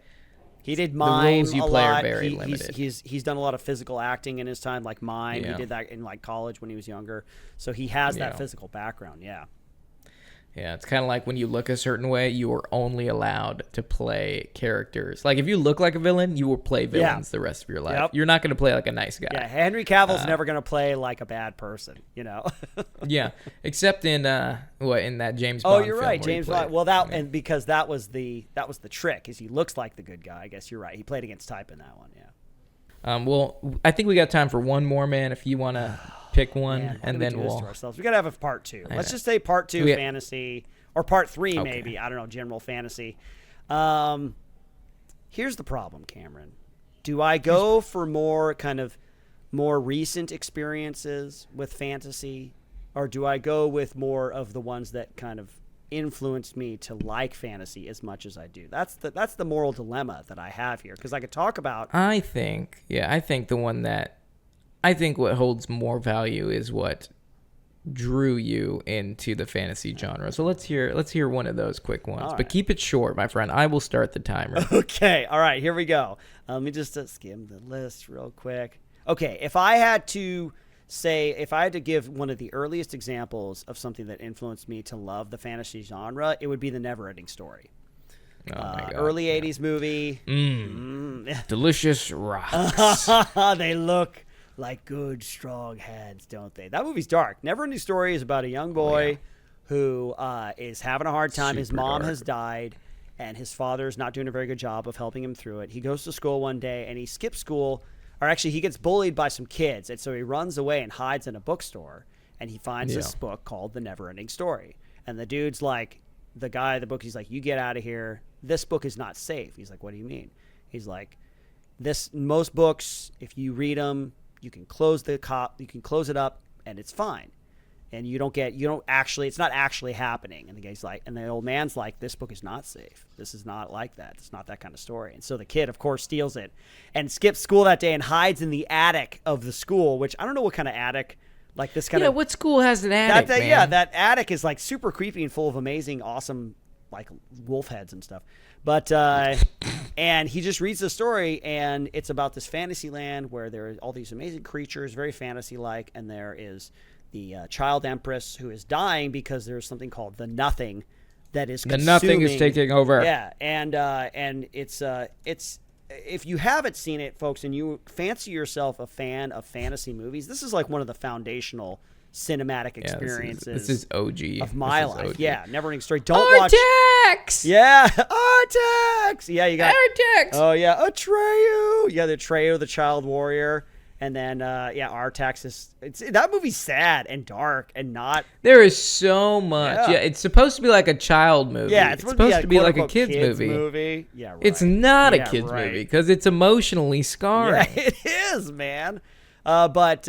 He did mime roles you a play are lot. very He's limited. done a lot of physical acting in his time, like mime. Yeah. He did that in like college when he was younger. So he has that Yeah. physical background. Yeah. Yeah, it's kind of like when you look a certain way, you are only allowed to play characters. Like, if you look like a villain, you will play villains the rest of your life. Yep. You're not going to play like a nice guy. Yeah. Henry Cavill's never going to play like a bad person. You know. Yeah, except in in that James Bond. Oh, you're film right, where he James played- Bond. Well, and because that was the trick, is he looks like the good guy. I guess you're right. He played against type in that one. Yeah. Well, I think we got time for one more, man. If you want to pick one, Man, why and do we then do this we'll. to ourselves. We gotta have a part 2. Let's know. just say part 2 We- fantasy, or part 3 Okay. maybe. I don't know, general fantasy. Here's the problem, Cameron. Do I go for more recent experiences with fantasy, or do I go with more of the ones that kind of influenced me to like fantasy as much as I do? That's the moral dilemma that I have here, because I could talk about. I think the one that I think what holds more value is what drew you into the fantasy genre. So let's hear one of those quick ones. All right. But keep it short, my friend. I will start the timer. Okay, all right, here we go. Let me just skim the list real quick. Okay, if I had to give one of the earliest examples of something that influenced me to love the fantasy genre, it would be the Neverending Story. Oh my God. Early 80s movie. Delicious rocks. They look like good, strong hands, don't they? That movie's dark. Neverending Story is about a young boy who is having a hard time. His Super mom dark. has died, and his father's not doing a very good job of helping him through it. He goes to school one day, and he skips school, or actually he gets bullied by some kids, and so he runs away and hides in a bookstore, and he finds this book called The Neverending Story. And the dude's like, the guy of the book, he's like, you get out of here. This book is not safe. He's like, what do you mean? He's like, most books, if you read them, you can close it up, and it's fine. And it's not actually happening. And the guy's like, and the old man's like, this book is not safe. This is not like that. It's not that kind of story. And so the kid, of course, steals it and skips school that day and hides in the attic of the school, which I don't know what kind of attic, like this kind of. What school has an attic, man? Yeah, that attic is like super creepy and full of amazing, awesome, like wolf heads and stuff. But and he just reads the story, and it's about this fantasy land where there are all these amazing creatures, very fantasy-like, and there is the child empress who is dying because there's something called the Nothing that is consuming. The Nothing is taking over. Yeah, and it's if you haven't seen it, folks, and you fancy yourself a fan of fantasy movies, this is like one of the foundational cinematic experiences. This is OG of my This is life. OG. Yeah, Neverending Story. Don't watch. Artax! Yeah, Artax. Yeah, you got. Artax! Oh yeah, Atreyu. Yeah, the Atreyu, the child warrior, and then Artax is. That movie's sad and dark and not. There is so much. Yeah, it's supposed to be like a child movie. Yeah, it's supposed to be like a quote-unquote kids movie. Yeah, right. It's not a Yeah, kids right. movie because it's emotionally scarring. Yeah, it is, man. But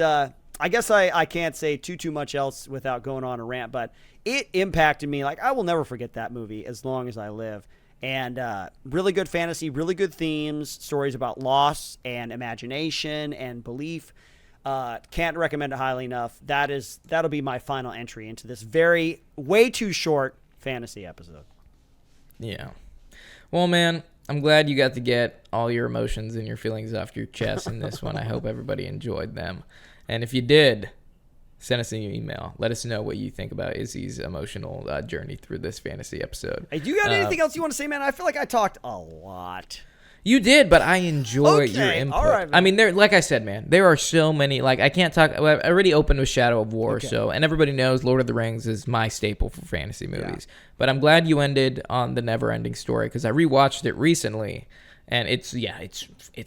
I guess I can't say too much else without going on a rant. But it impacted me. Like, I will never forget that movie as long as I live. And really good fantasy, really good themes, stories about loss and imagination and belief. Can't recommend it highly enough. That'll be my final entry into this way too short fantasy episode. Yeah. Well, man, I'm glad you got to get all your emotions and your feelings off your chest in this one. I hope everybody enjoyed them. And if you did, send us an email. Let us know what you think about Izzy's emotional journey through this fantasy episode. Hey, do you got anything else you want to say, man? I feel like I talked a lot. You did, but I enjoy your Okay, input. all right, man. I mean, there, like I said, man, there are so many. Like, I can't talk. I already opened with Shadow of War, so and everybody knows Lord of the Rings is my staple for fantasy movies. But I'm glad you ended on the Neverending Story because I rewatched it recently, and it's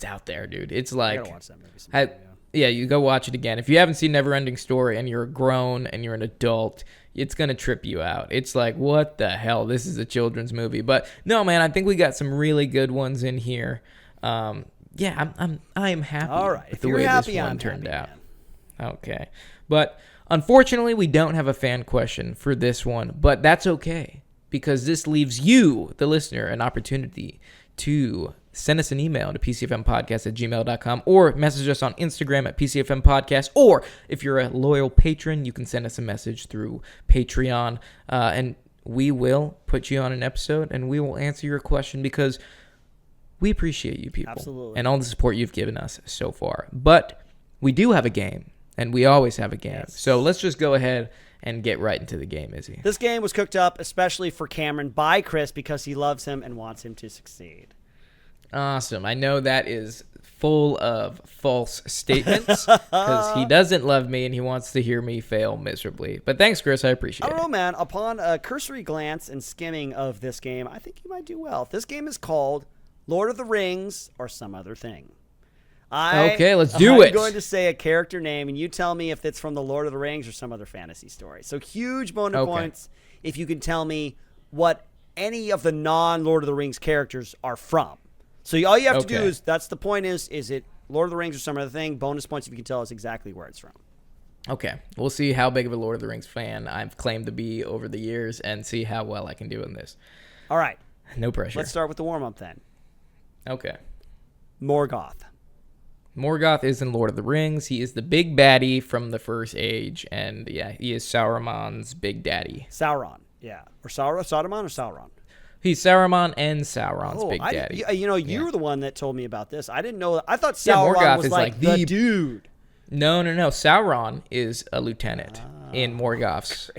out there, dude. It's like I gotta watch that movie sometime, yeah, you go watch it again. If you haven't seen Neverending Story and you're grown and you're an adult, it's going to trip you out. It's like, what the hell? This is a children's movie. But no, man, I think we got some really good ones in here. I am happy All right. with If the you're way happy, this one I'm turned happy, out. Okay. But unfortunately, we don't have a fan question for this one, but that's okay because this leaves you, the listener, an opportunity to send us an email to pcfmpodcast@gmail.com or message us on Instagram at pcfmpodcast. Or if you're a loyal patron, you can send us a message through Patreon, and we will put you on an episode and we will answer your question because we appreciate you people. Absolutely. And all the support you've given us so far. But we do have a game, and we always have a game. Yes. So let's just go ahead and get right into the game, Izzy. This game was cooked up especially for Cameron by Chris because he loves him and wants him to succeed. Awesome. I know that is full of false statements because he doesn't love me and he wants to hear me fail miserably. But thanks, Chris. I appreciate I don't know, it. man. Upon a cursory glance and skimming of this game, I think you might do well. This game is called Lord of the Rings or some other thing. Okay, let's do it. I'm going to say a character name, and you tell me if it's from the Lord of the Rings or some other fantasy story. So huge bonus points if you can tell me what any of the non-Lord of the Rings characters are from. So all you have to do is, that's the point is it Lord of the Rings or some other thing? Bonus points if you can tell us exactly where it's from. Okay. We'll see how big of a Lord of the Rings fan I've claimed to be over the years and see how well I can do in this. All right. No pressure. Let's start with the warm-up then. Okay. Morgoth. Morgoth is in Lord of the Rings. He is the big baddie from the First Age, and yeah, he is Sauron's big daddy. Sauron, yeah. Or Saruman or Sauron? He's Saruman and Sauron's big daddy. You were the one that told me about this. I didn't know. I thought Yeah, Sauron Morgoth was is like like the the- dude. No. Sauron is a lieutenant in Morgoth's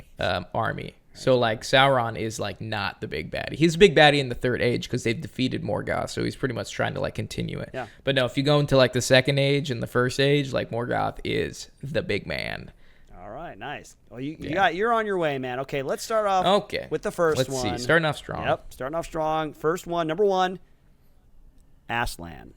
army. So, like, Sauron is, like, not the big baddie. He's a big baddie in the Third Age because they've defeated Morgoth, so he's pretty much trying to, like, continue it. Yeah. But no, if you go into, like, the Second Age and the First Age, like, Morgoth is the big man. All right, nice. Well, you're on your way, man. Okay, let's start off with the 1st Let's one. see. Starting off strong. Yep, starting off strong. First one, number 1, Aslan.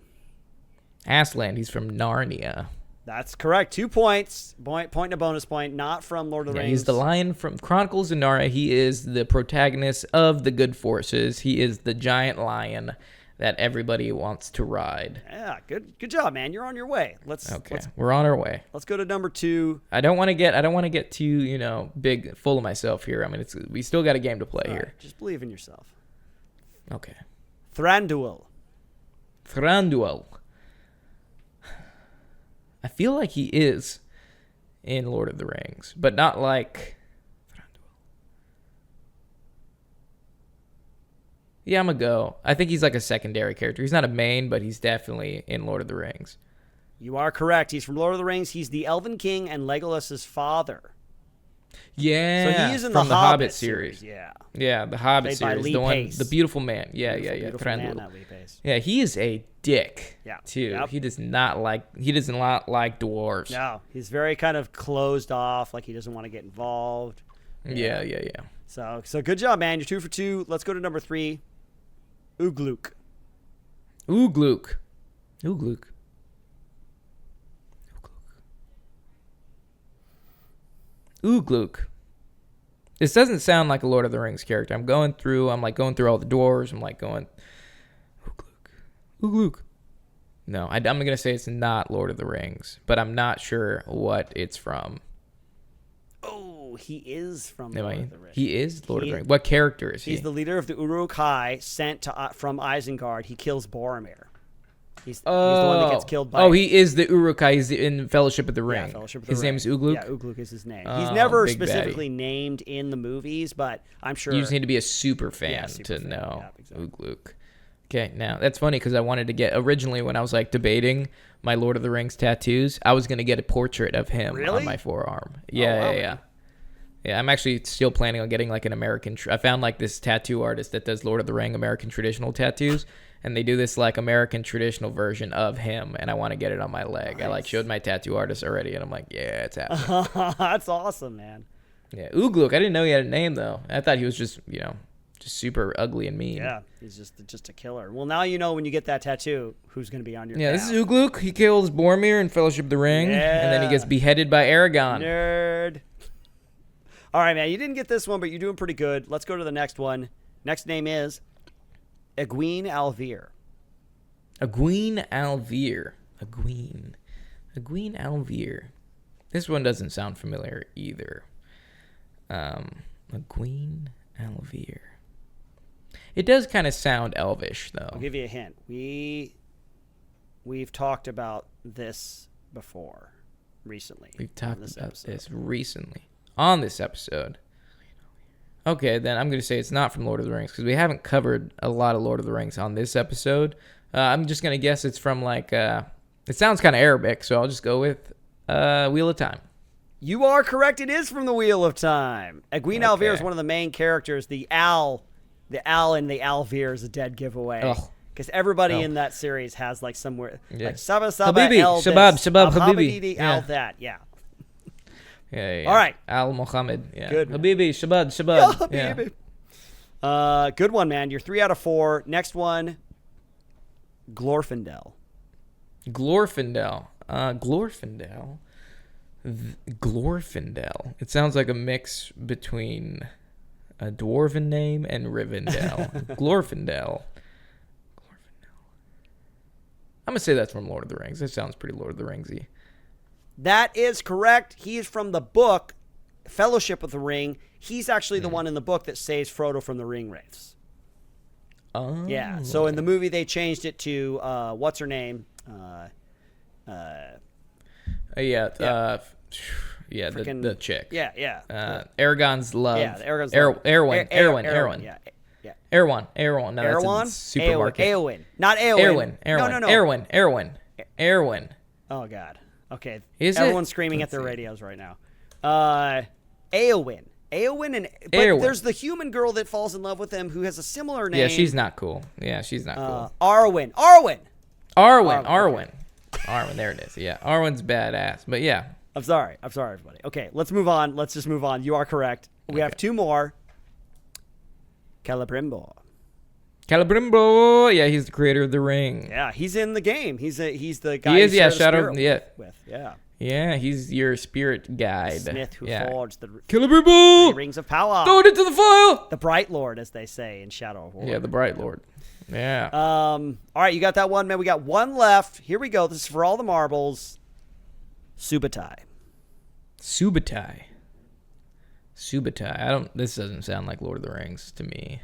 Aslan, he's from Narnia. That's correct. 2 points. Point and a bonus point. Not from Lord of the Rings. He's the lion from Chronicles of Narnia. He is the protagonist of the Good Forces. He is the giant lion that everybody wants to ride. Yeah, good job, man. You're on your way. We're on our way. Let's go to number 2. I don't want to get too, big, full of myself here. I mean, we still got a game to play here. Right, just believe in yourself. Okay. Thranduil. I feel like he is in Lord of the Rings, but not like Yeah, I'm gonna go. I think he's like a secondary character. He's not a main, but he's definitely in Lord of the Rings. You are correct. He's from Lord of the Rings. He's the Elven King and Legolas's father. Yeah. So he is in from the Hobbit series. Yeah. Yeah, the Hobbit Played by series. Lee The one, Pace. the beautiful man. Yeah. Beautiful Thranduil. man, that Lee Pace. Yeah, he is a dick. Yeah. Too. Yep. He does not like dwarves. No, he's very kind of closed off, like he doesn't want to get involved. Yeah. So good job, man. You're 2 for 2. Let's go to number 3. Ugluk. Ugluk. This doesn't sound like a Lord of the Rings character. I'm going through all the dwarves. I'm like going, Ugluk. No, I'm going to say it's not Lord of the Rings, but I'm not sure what it's from. Oh, he is from Lord of the Rings. He is Lord of the Rings. What character is he? He's the leader of the Uruk-hai sent from Isengard. He kills Boromir. He's the one that gets killed by... Oh, he is the Uruk-hai. He's in Fellowship of the Ring. Yeah, Fellowship of the His Ring. name is Ugluk? Yeah, Ugluk is his name. Oh, He's never big specifically named in the movies, but I'm sure... You just need to be a super fan to know Ugluk. Okay, now, that's funny because I wanted to get... Originally, when I was like debating my Lord of the Rings tattoos, I was going to get a portrait of him on my forearm. Yeah, wow, yeah. Yeah, I'm actually still planning on getting like an American. I found like this tattoo artist that does Lord of the Ring American traditional tattoos, and they do this like American traditional version of him, and I want to get it on my leg. Nice. I like showed my tattoo artist already, and I'm like, yeah, it's happening. That's awesome, man. Yeah, Ugluk. I didn't know he had a name though. I thought he was just just super ugly and mean. Yeah, he's just a killer. Well, now you know when you get that tattoo, who's going to be on your Yeah, tab. this is Ugluk. He kills Boromir in Fellowship of the Ring, and then he gets beheaded by Aragorn. Nerd. All right, man. You didn't get this one, but you're doing pretty good. Let's go to the next one. Next name is Egwene Alvear. Egwene Alvear. Egwene Alvear. This one doesn't sound familiar either. Egwene Alvear. It does kind of sound elvish, though. I'll give you a hint. We've talked about this before, recently. We've talked about this recently on this episode. Okay, then I'm going to say it's not from Lord of the Rings because we haven't covered a lot of Lord of the Rings on this episode. I'm just going to guess it's from like, it sounds kind of Arabic, so I'll just go with Wheel of Time. You are correct. It is from the Wheel of Time. Egwene Alvear is one of the main characters. The owl and the Alvear is a dead giveaway. Because everybody in that series has like somewhere like Saba Habibi, El Shabab, Habibi. Al that, yeah. Yeah. All right. Al Muhammad. Yeah. Good. Habibi, Shabab. Yeah, Habibi. Good one, man. You're 3 out of 4. Next one, Glorfindel. Glorfindel. It sounds like a mix between a dwarven name and Rivendell. Glorfindel. I'm going to say that's from Lord of the Rings. That sounds pretty Lord of the Ringsy. That is correct. He is from the book Fellowship of the Ring. He's actually the one in the book that saves Frodo from the ring wraiths. Oh. Yeah. So in the movie they changed it to what's her name? The chick. Yeah. Aragorn's love. Yeah, Aragorn's love. Erwin. Yeah. Erwin. No, Erwin? that's a supermarket. Eowyn. Not Eowyn. No. Erwin. Oh, God. Okay. Is Everyone's it? screaming Let's at their see. radios right now. Eowyn. But there's the human girl that falls in love with him who has a similar name. Yeah, she's not cool. Arwen. Arwen. There it is. Yeah, Arwen's badass. But yeah. I'm sorry, everybody. Okay, let's move on. Let's just move on. You are correct. We have 2 more. Celebrimbor. Yeah, he's the creator of the ring. Yeah, he's in the game. He's the guy. He is, you share the Shadow. spirit Yeah. With. Yeah. Yeah, he's your spirit guide. Smith who yeah. forged the Celebrimbor! rings of power. Throw it into the fire! The Bright Lord, as they say in Shadow of War. Yeah, the Bright Lord. Yeah. All right, you got that one, man. We got one left. Here we go. This is for all the marbles. Subutai. This doesn't sound like Lord of the Rings to me.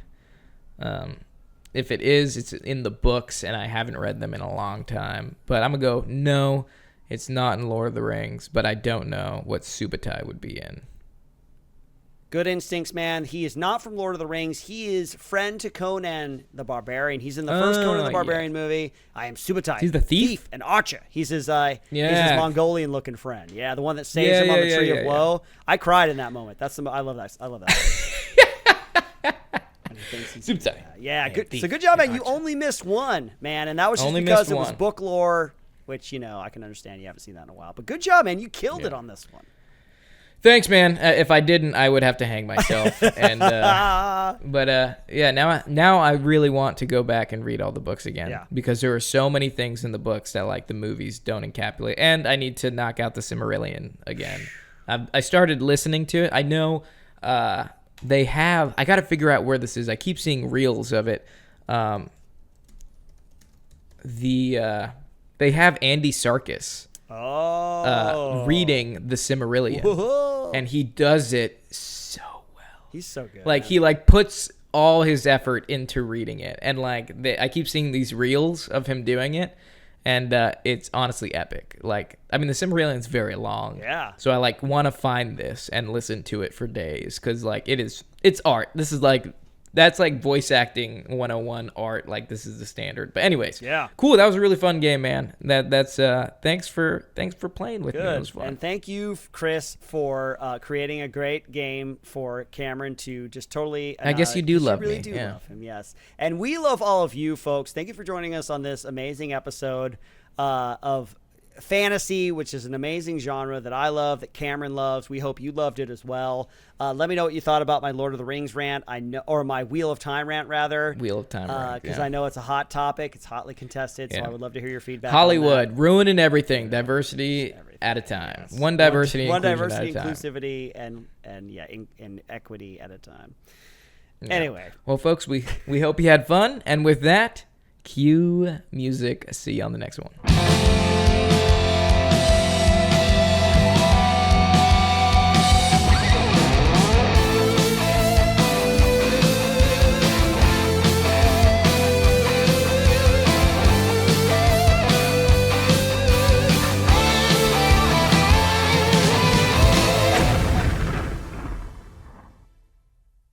If it is, it's in the books, and I haven't read them in a long time. But I'm going to go, no, it's not in Lord of the Rings, but I don't know what Subutai would be in. Good instincts, man. He is not from Lord of the Rings. He is friend to Conan the Barbarian. He's in the first Conan the Barbarian movie. I am Subutai. He's the thief? and archer. He's his Mongolian-looking friend. Yeah, the one that saves him on the Tree of Woe. I cried in that moment. I love that. Subutai. Yeah, good. So good job, man. You only missed one, man, and that was just because it was book lore, which I can understand. You haven't seen that in a while, but good job, man. You killed it on this one. Thanks, man. If I didn't, I would have to hang myself. And now I really want to go back and read all the books again because there are so many things in the books that like the movies don't encapsulate, and I need to knock out the Silmarillion again. I started listening to it. I know they have. I got to figure out where this is. I keep seeing reels of it. They have Andy Serkis. Reading the Silmarillion. Whoa. And he does it so well. He's so good. Like, he, puts all his effort into reading it. And, I keep seeing these reels of him doing it, and it's honestly epic. The Silmarillion's very long. Yeah. So I, want to find this and listen to it for days, because, it's art. This is, That's like voice acting 101 art. Like this is the standard. But anyways, Yeah. cool. That was a really fun game, man. That's thanks for playing with me. It was fun. And thank you, Chris, for creating a great game for Cameron to just totally. I guess you do love really me. do Yeah. love him, yes. And we love all of you, folks. Thank you for joining us on this amazing episode of fantasy, which is an amazing genre that I love, that Cameron loves. We hope you loved it as well. Let me know what you thought about my Lord of the Rings rant. Or my Wheel of Time rant, rather. Wheel of Time rant, because yeah. I know it's a hot topic. It's hotly contested, so Yeah. I would love to hear your feedback. Hollywood on ruining everything. Diversity at a time. that. One diversity, one inclusion diversity, at a time. inclusivity, and equity at a time. Yeah. Anyway, Well, folks, we hope you had fun, and with that, cue music. See you on the next one.